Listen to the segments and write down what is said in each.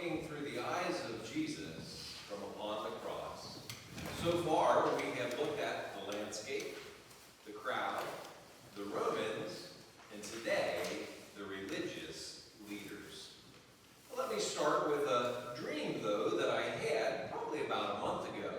looking through the eyes of Jesus from upon the cross. So far, we have looked at the landscape, the crowd, the Romans, and today, the religious leaders. Well, let me start with a dream, though, that I had probably about a month ago.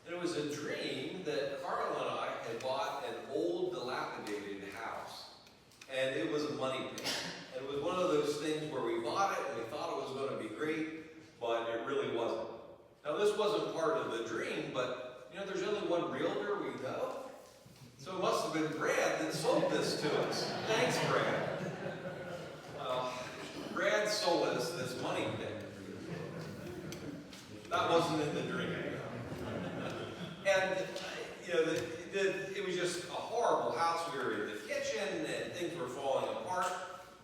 And it was a dream that Carla and I had bought an old, dilapidated house. And it was a money pit. And it was one of those things where we bought it and we thought it was going to be great, but it really wasn't. Now, this wasn't part of the dream, but, you know, there's only one realtor we know. So it must have been Brad that sold this to us. Thanks, Brad. Well, Brad sold us this money pit. That wasn't in the dream. And, you know, it was just a horrible house. We were in the kitchen and things were falling apart.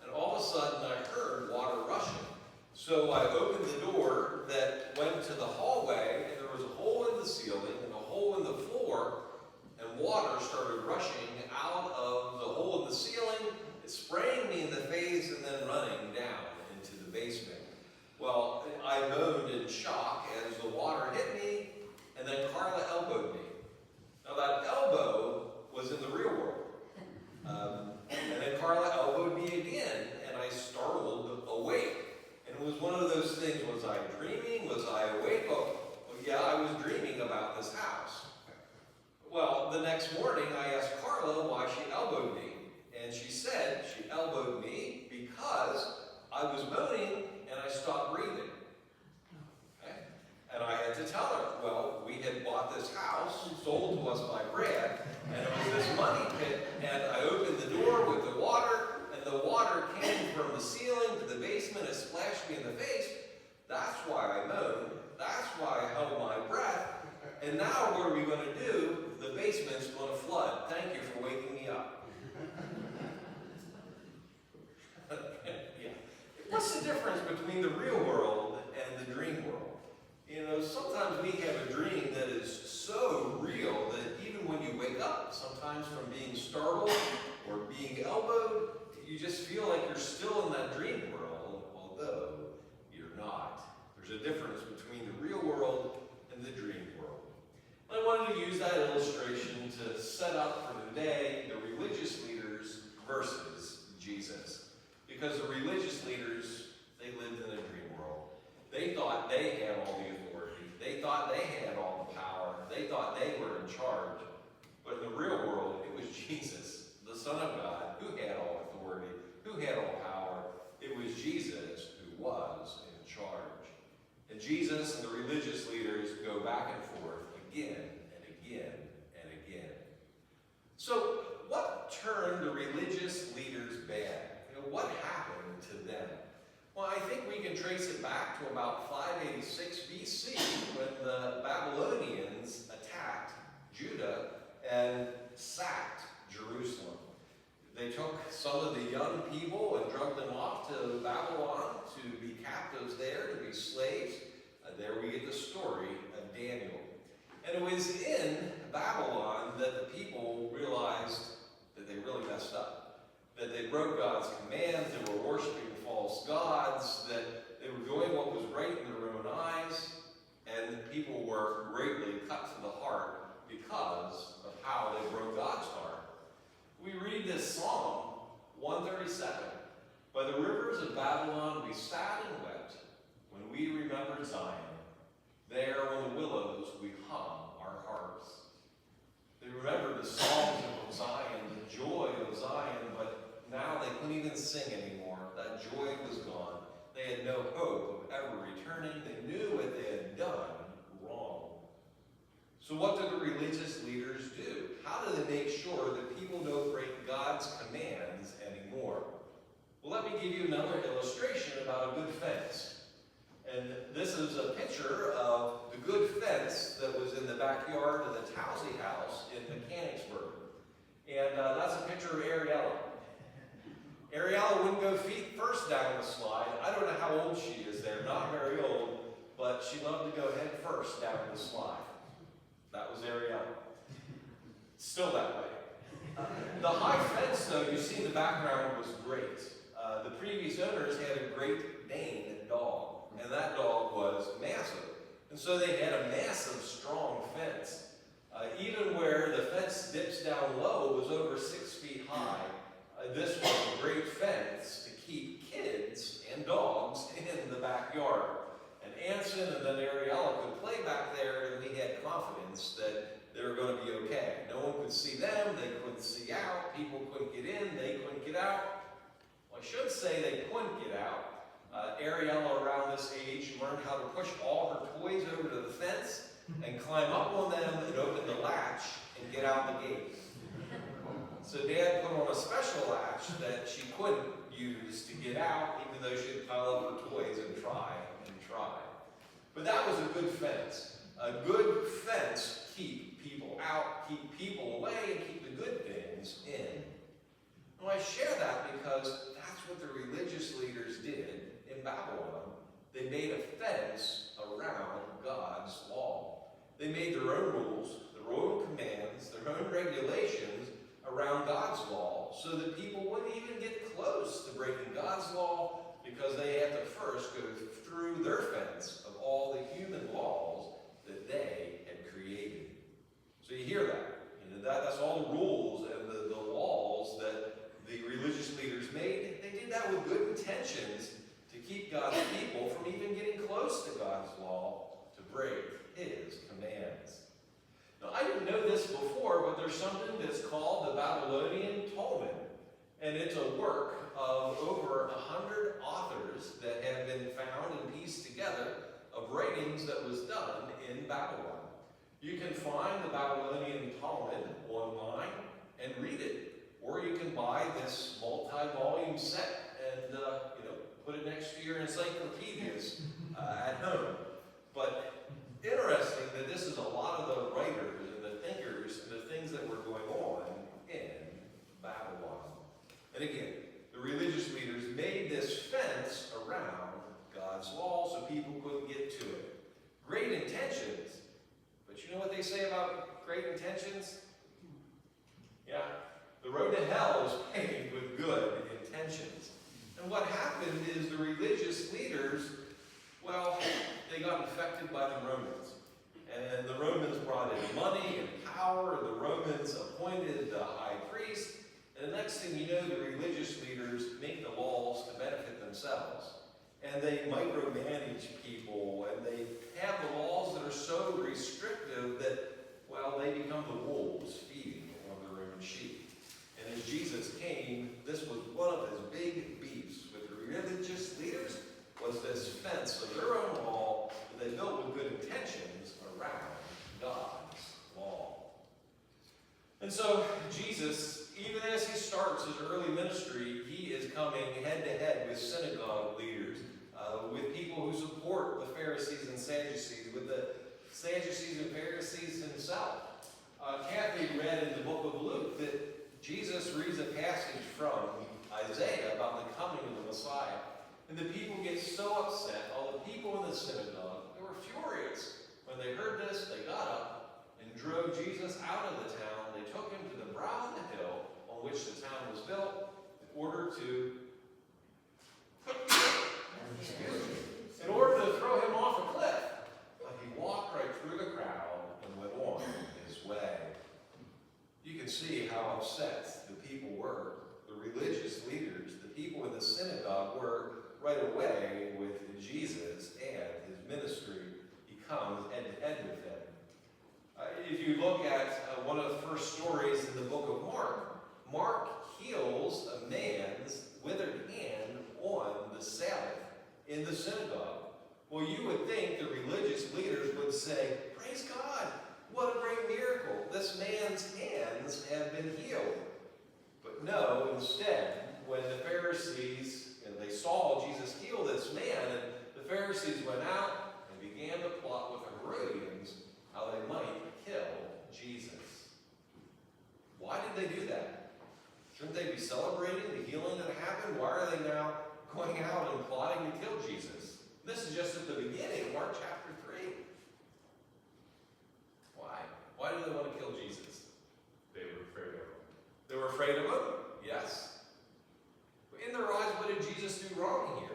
And all of a sudden I heard water rushing. So I opened the door that went to the hallway, and there was a hole in the ceiling and a hole in the floor, and water started rushing out of the hole in the ceiling. It spraying me in the face and then running down into the basement. Well, I moaned in shock as the water hit me, and then Carla elbowed me. Now that elbow was in the real world. And then Carla elbowed me again, and I startled awake. And it was one of those things, was I dreaming? Was I awake? Oh, yeah, I was dreaming about this house. Well, the next morning I asked Carla why she elbowed me. And she said she elbowed me because I was moaning and I stopped breathing. Okay? And I had to tell her, well, we had bought this house, sold to us by Brad, and it was this money pit, and I opened the door with the water, and the water came from the ceiling to the basement, it splashed me in the face. That's why I moaned. That's why I held my breath. And now what are we going to do? The basement's going to flood. Thank you for waking me up. Yeah. What's the difference between the real world and the dream world? You know, sometimes we have a dream that is so real that even when you wake up, sometimes from being startled or being elbowed, you just feel like you're still in that dream world, although you're not. There's a difference between the real world and the dream world. I wanted to use that illustration to set up for today the religious leaders versus Jesus. Because the religious leaders, they lived in a dream world. They thought they had all the authority. They thought they had all the power. They thought they were in charge. But in the real world, it was Jesus, the Son of God, who had all authority, who had all power. It was Jesus who was in charge. And Jesus and the religious leaders go back and forth again and again and again. So what turned the religious leaders bad? You know, what happened to them? Well, I think we can trace it back to about 586 BC when the Babylonians attacked Judah and sacked Jerusalem. They took some of the young people and drug them off to Babylon to be captives there, to be slaves. There we get the story of Daniel. And it was in Babylon that the people realized that they really messed up. That they broke God's commands, they were worshiping false gods, that they were doing what was right in their own eyes, and people were greatly cut to the heart because of how they broke God's heart. We read this Psalm 137. By the rivers of Babylon we sat and wept when we remembered Zion. There on the willows we hung our harps. They remembered the songs of Zion, the joy of Zion, but now they couldn't even sing anymore. That joy was gone. They had no hope of ever returning. They knew what they had done wrong. So what do the religious leaders do? How do they make sure that people don't break God's commands anymore? Well, let me give you another illustration about a good fence. And this is a picture of the good fence that was in the backyard of the Towsey house in Mechanicsburg. And that's a picture of Ariella. Ariella wouldn't go feet first down the slide. I don't know how old she is there, not very old, but she loved to go head first down the slide. That was Ariella. Still that way. The high fence, though, you see in the background was great. The previous owners had a Great Dane dog, and and that dog was massive. And so they had a massive, strong fence. Even where the fence dips down low, it was over 6 feet high. This was a great fence to keep kids and dogs in the backyard. And Anson and then Ariella could play back there, and we had confidence that they were going to be okay. No one could see them, they couldn't see out, people couldn't get in, they couldn't get out. Well, I should say they couldn't get out. Ariella, around this age, learned how to push all her toys over to the fence and climb up on them and open the latch and get out the gate. So Dad put on a special latch that she couldn't use to get out, even though she'd pile up her toys and try and try. But that was a good fence. A good fence keep people out, keep people away, and keep the good things in. Now I share that because that's what the religious leaders did in Babylon. They made a fence around God's law. They made their own rules, their own commands, their own regulations around God's law so that people wouldn't even get close to breaking God's law because they had to first go through their fence of all the human laws that they had created. So you hear that. That's all the rules and the laws that the religious leaders made. They did that with good intentions to keep God's people from even getting close to God's law to break his commands. Now, I didn't know this before, but there's something that's called the Babylonian Talmud. And it's a work of over 100 authors that have been found and pieced together of writings that was done in Babylon. You can find the Babylonian Talmud online and read it. Or you can buy this multi-volume set and put it next to your encyclopedias at home. But interesting that this is a lot of the writers and the thinkers and the things that were going on in Babylon. And again, the religious leaders made this fence around God's law so people couldn't get to it. Great intentions, but you know what they say about great intentions? Yeah, the road to hell is paved with good intentions. And what happened is the religious leaders, well, they got infected by the Romans. And the Romans brought in money and power, and the Romans appointed the high priest. And the next thing you know, the religious leaders make the laws to benefit themselves. And they micromanage people, and they have the laws that are so restrictive that, well, they become the wolves feeding on the Roman sheep. And as Jesus came, this was one of his big beefs with the religious leaders, was this fence of their own law that they built with good intentions around God's law. And so Jesus, even as he starts his early ministry, he is coming head-to-head with synagogue leaders, with people who support the Pharisees and Sadducees, with the Sadducees and Pharisees himself. Kathy read in the book of Luke that Jesus reads a passage from Isaiah about the coming of the Messiah. And the people get so upset, all the people in the synagogue, they were furious. When they heard this, they got up and drove Jesus out of the town. They took him to the brow of the hill on which the town was built in order to throw him off a cliff. But he walked right through the crowd and went on his way. You can see how upset the people were. The religious leaders, the people in the synagogue were right away with Jesus and his ministry. He comes head-to-head with them. If you look at one of the first stories in the book of Mark, Mark heals a man's withered hand on the Sabbath in the synagogue. Well, you would think the religious leaders would say, "Praise God, what a great miracle. This man's hands have been healed." But no, instead, when the Pharisees, they saw Jesus heal this man, and the Pharisees went out and began to plot with the Herodians how they might kill Jesus. Why did they do that? Shouldn't they be celebrating the healing that happened? Why are they now going out and plotting to kill Jesus? This is just at the beginning, Mark chapter 3. Why? Why do they want to kill Jesus? They were afraid of him. They were afraid of him? Yes. But in their eyes, what did Jesus do wrong here?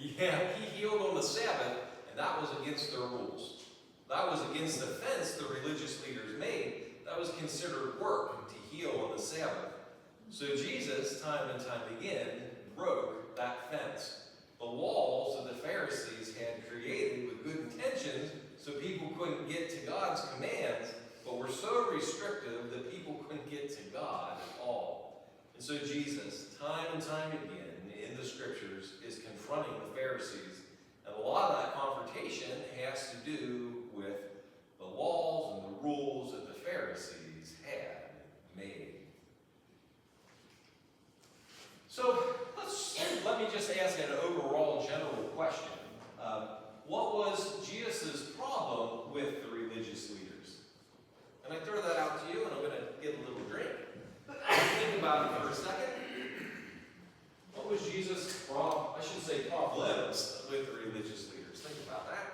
Yeah, he healed on the Sabbath, and that was against their rules. That was against the fence the religious leaders made. That was considered work to heal on the Sabbath. So Jesus, time and time again, broke that fence. The laws that the Pharisees had created with good intentions so people couldn't get to God's commands, but were so restrictive that people couldn't get to God at all. And so Jesus, time and time again in the scriptures, is confronting the Pharisees. And a lot of that confrontation has to do with the laws and the rules that the Pharisees had made. So let me just ask an overall general question. What was Jesus' problem with the religious leaders? And I throw that out to you, and I'm going to get a little drink. Think about it for a second. What was Jesus' problems with the religious leaders? Think about that.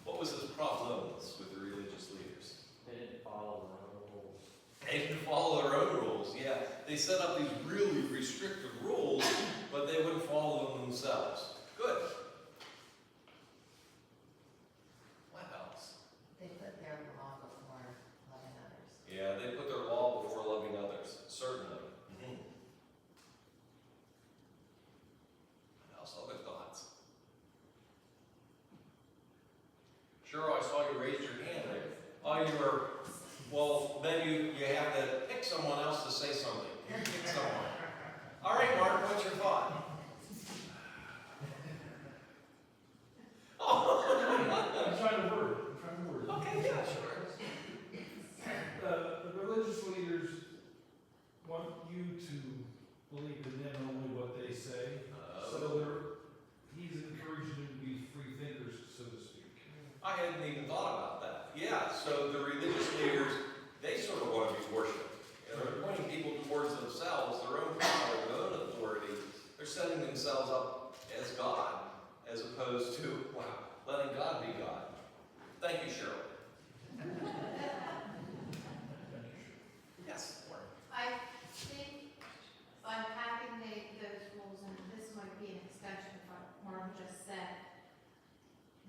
What was his problems with the religious leaders? They didn't follow their own rules. They didn't follow their own rules, yeah. They set up these really restrictive rules, but they wouldn't follow them themselves. Good. What else? They put their law before loving others. Yeah, they put their law before loving others, certainly. What else? Other thoughts? Sure, I saw you raise your hand there. Oh, you were, well, then you have to pick someone else to say something. You pick someone. All right, Mark, what's your thought? I'm trying to word it. Okay, yeah, sure. The religious leaders want you to believe in them only what they say. He's encouraging you to be free thinkers, so to speak. I hadn't even thought about that. Yeah, so the religious leaders, they sort of want to be worshipped. They're pointing people towards themselves, their own power, their own authority. They're setting themselves up as God, as opposed to, wow, letting God be God. Thank you, Cheryl. Yes, Lauren. I think unpacking those rules, and this might be an extension of what Mark just said,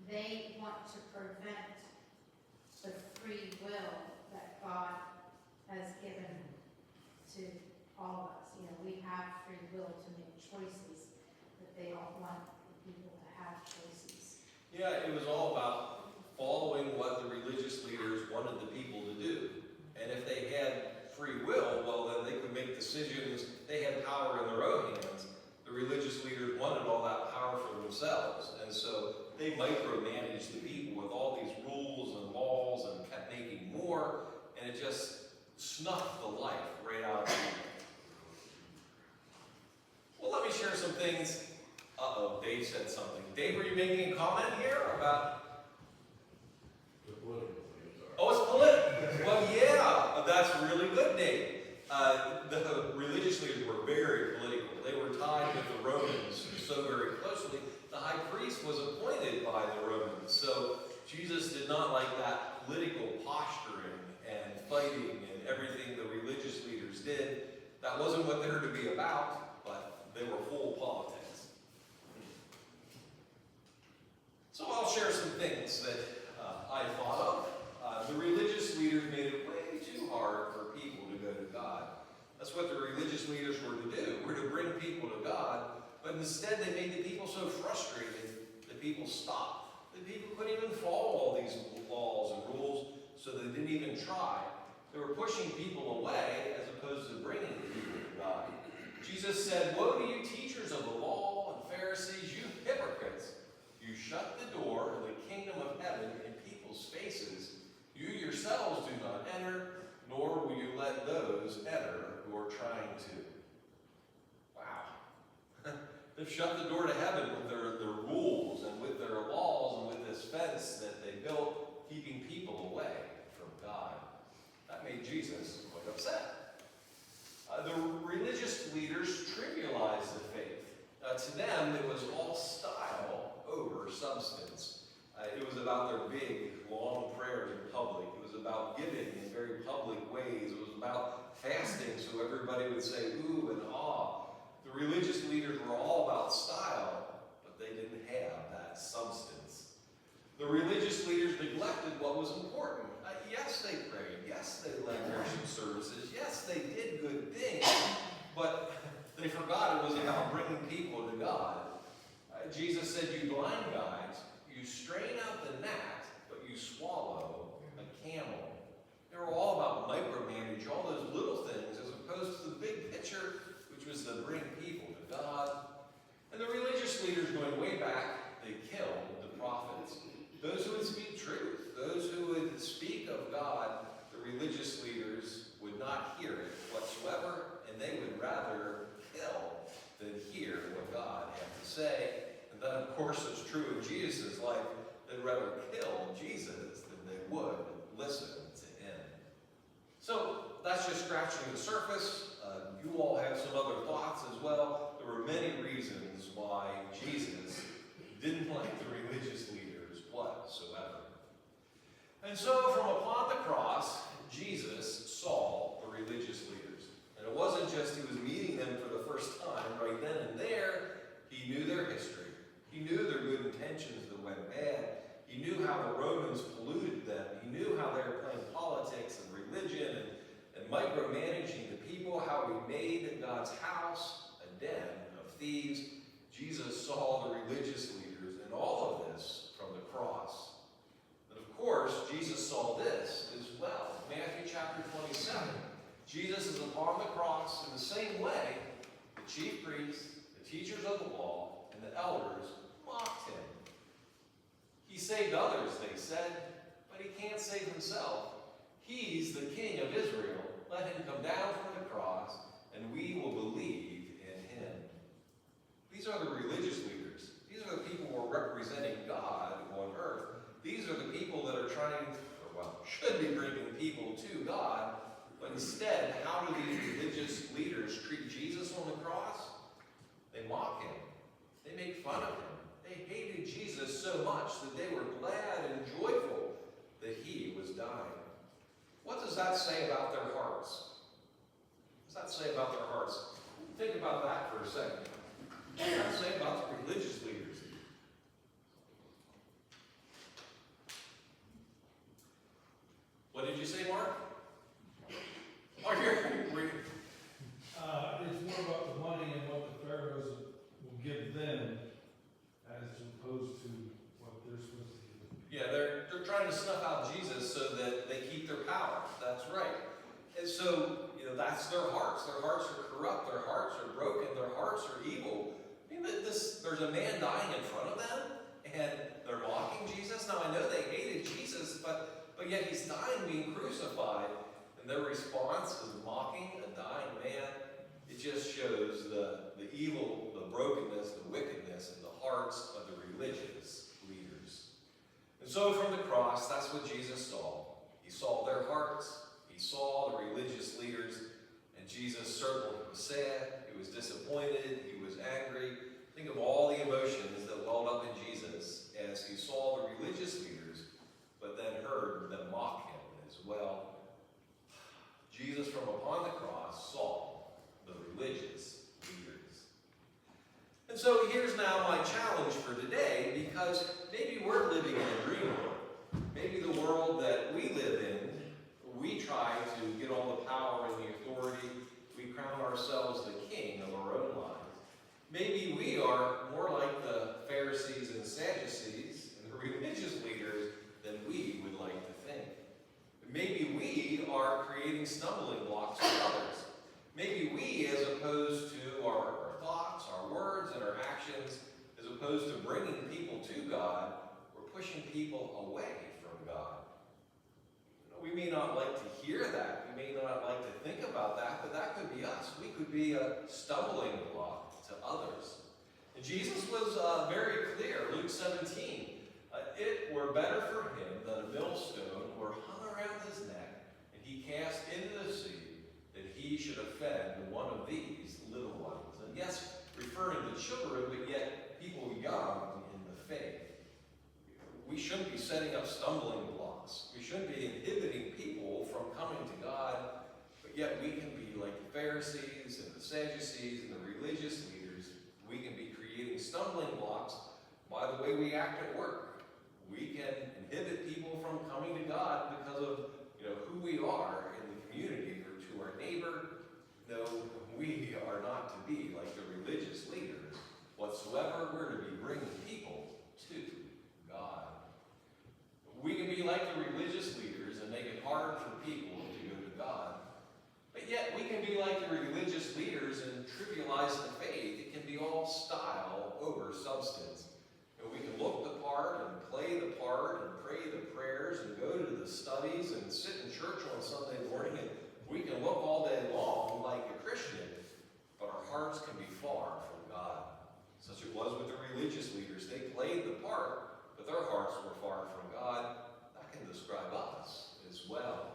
they want to prevent the free will that God has given to all of us. You know, we have free will to make choices, but they don't want people to have choices. Yeah, it was all about following what the religious leaders wanted the people to do. And if they had free will, well, then they could make decisions. They had power in their own hands. The religious leaders wanted all that power for themselves. And so they micromanaged the people with all these rules and laws and kept making more. And it just snuffed the life right out of people. Well, let me share some things. Uh-oh, Dave said something. Dave, are you making a comment here about... The political things are. Oh, it's political. Well, yeah, that's really good, Dave. The religious leaders were very political. They were tied with the Romans so very closely. The high priest was appointed by the Romans. So Jesus did not like that political posturing and fighting and everything the religious leaders did. That wasn't what they were to be about, but they were full of politics. So I'll share some things that I thought of. The religious leaders made it way too hard for people to go to God. That's what the religious leaders were to do. We're to bring people to God, but instead they made the people so frustrated that people stopped. That people couldn't even follow all these laws and rules, so they didn't even try. They were pushing people away as opposed to bringing people to God. Jesus said, "Woe to you, teachers of the law and Pharisees, you hypocrites! You shut the door to the kingdom of heaven in people's faces. You yourselves do not enter, nor will you let those enter who are trying to." Wow. They've shut the door to heaven with their rules and with their laws and with this fence that they built, keeping people away from God. That made Jesus quite upset. The religious leaders trivialized the faith. To them, it was all style over substance. It was about their big, long prayers in public. It was about giving in very public ways. It was about fasting so everybody would say ooh and ah. The religious leaders were all about style, but they didn't have that substance. The religious leaders neglected what was important. Yes, they prayed. Yes, they led worship services. Yes, they did good things, but they forgot it was about bringing people to God. Jesus said, you blind guides, you strain out the gnat, but you swallow a camel. They were all about micromanage, all those little things, as opposed to the big picture, which was to bring people to God. And the religious leaders, going way back, they killed the prophets. Those who would speak truth, those who would speak of God, the religious leaders would not hear it whatsoever, and they would rather kill than hear what God had to say. And then, of course, it's true in Jesus' life. They'd rather kill Jesus than they would listen to him. So that's just scratching the surface. You all have some other thoughts as well. There were many reasons why Jesus didn't like the religious leaders whatsoever. And so from upon the cross, Jesus saw the religious leaders. And it wasn't just he was meeting them for the first time right then and there. He knew their history. He knew their good intentions that went bad. He knew how the Romans polluted them. He knew how they were playing politics and religion and micromanaging the people, how we made God's house a den of thieves. Jesus saw the religious leaders in all of this from the cross. And of course, Jesus saw this as well. Matthew chapter 27. Jesus is upon the cross in the same way. The chief priests, the teachers of the law, and the elders mocked him. He saved others, they said, but he can't save himself. He's the King of Israel. Let him come down from the cross, and we will believe in him. These are the religious leaders. These are the people who are representing God on earth. These are the people that are trying, or well, should be bringing people to God. But instead, how do these religious leaders treat Jesus on the cross? They mock him. They make fun of him. They hated Jesus so much that they were glad and joyful that he was dying. What does that say about their hearts? What does that say about their hearts? Think about that for a second. What does that say about the religious leaders? What did you say, Mark? Oh, you're It's more about the money and what the Pharaohs will give them as opposed to what they're supposed to give them. Yeah, they're trying to snuff out Jesus so that they keep their power. That's right. And so, that's their hearts. Their hearts are corrupt. Their hearts are broken. Their hearts are evil. I mean, there's a man dying in front of them, and they're mocking Jesus. Now, I know they hated Jesus, but yet he's dying, being crucified. And their response is mocking a dying man. It just shows the evil, the brokenness, the wickedness in the hearts of the religious leaders. And so from the cross, that's what Jesus saw. He saw their hearts. He saw the religious leaders. And Jesus certainly was sad. He was disappointed. He was angry. Think of all the emotions that welled up in Jesus as he saw the religious leaders, but then heard them mock him as well. Jesus from upon the cross saw the religious leaders. And so here's now my challenge for today, because maybe we're living in a dream world. Maybe the world that we live in, we try to get all the power and the authority. We crown ourselves the king of our own lives. Maybe we are more like the Pharisees and Sadducees and the religious leaders than we would like to think. Maybe we are creating stumbling blocks for others. Maybe we, as opposed to our thoughts, our words, and our actions, as opposed to bringing people to God, we're pushing people away from God. We may not like to hear that. We may not like to think about that, but that could be us. We could be a stumbling block to others. And Jesus was very clear, Luke 17. It were better for him that a millstone were hung around his neck, and he cast into the sea, that he should offend one of these little ones. And yes, referring to children, but yet people young in the faith. We shouldn't be setting up stumbling blocks. We shouldn't be inhibiting But yet we can be like the Pharisees and the Sadducees and the religious leaders. We can be creating stumbling blocks by the way we act at work. We can inhibit people from coming to God because of who we are in the community or to our neighbor. No, we are not to be like the religious leaders whatsoever. We're to be bringing people to God. We can be like the religious leaders and make it hard for people to go to God. But yet we can be like the religious leaders and trivialize the faith. It can be all style over substance. We can look the part and play the part and pray the prayers and go to the studies and sit in church on Sunday morning, and we can look all day long like a Christian, but our hearts can be far from God. Such it was with the religious leaders. They played the part, but their hearts were far from God. That can describe us as well.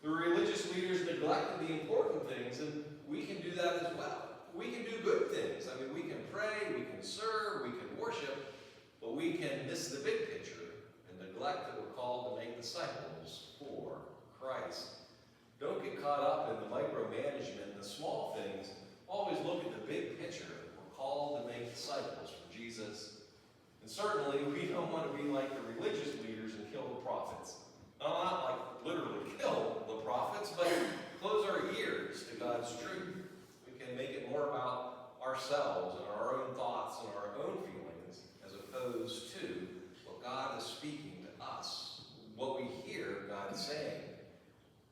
The religious leaders neglected the important things, and we can do that as well. We can do good things. I mean, we can pray, we can serve, we can worship, but we can miss the big picture and neglect that we're called to make disciples for Christ. Don't get caught up in the micromanagement and the small things. Always look at the big picture. We're called to make disciples for Jesus. And certainly, we don't want to be like the religious leaders and kill the prophets. Not like literally kill the prophets, but close our ears to God's truth. We can make it more about ourselves and our own thoughts and our own feelings as opposed to what God is speaking to us, what we hear God saying.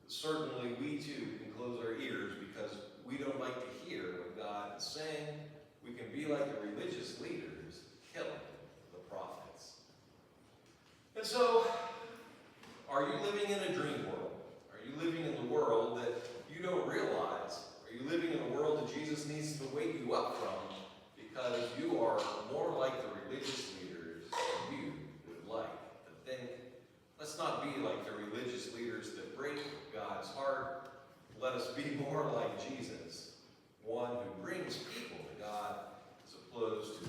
Certainly, we too can close our ears because we don't like to hear what God is saying. We can be like the religious leaders, killing the prophets. And so, are you living in a dream world? Are you living in the world that you don't realize? Are you living in a world that Jesus needs to wake you up from because you are more like the religious leaders than you would like to think? Let's not be like the religious leaders that break God's heart. Let us be more like Jesus, one who brings people to God as opposed to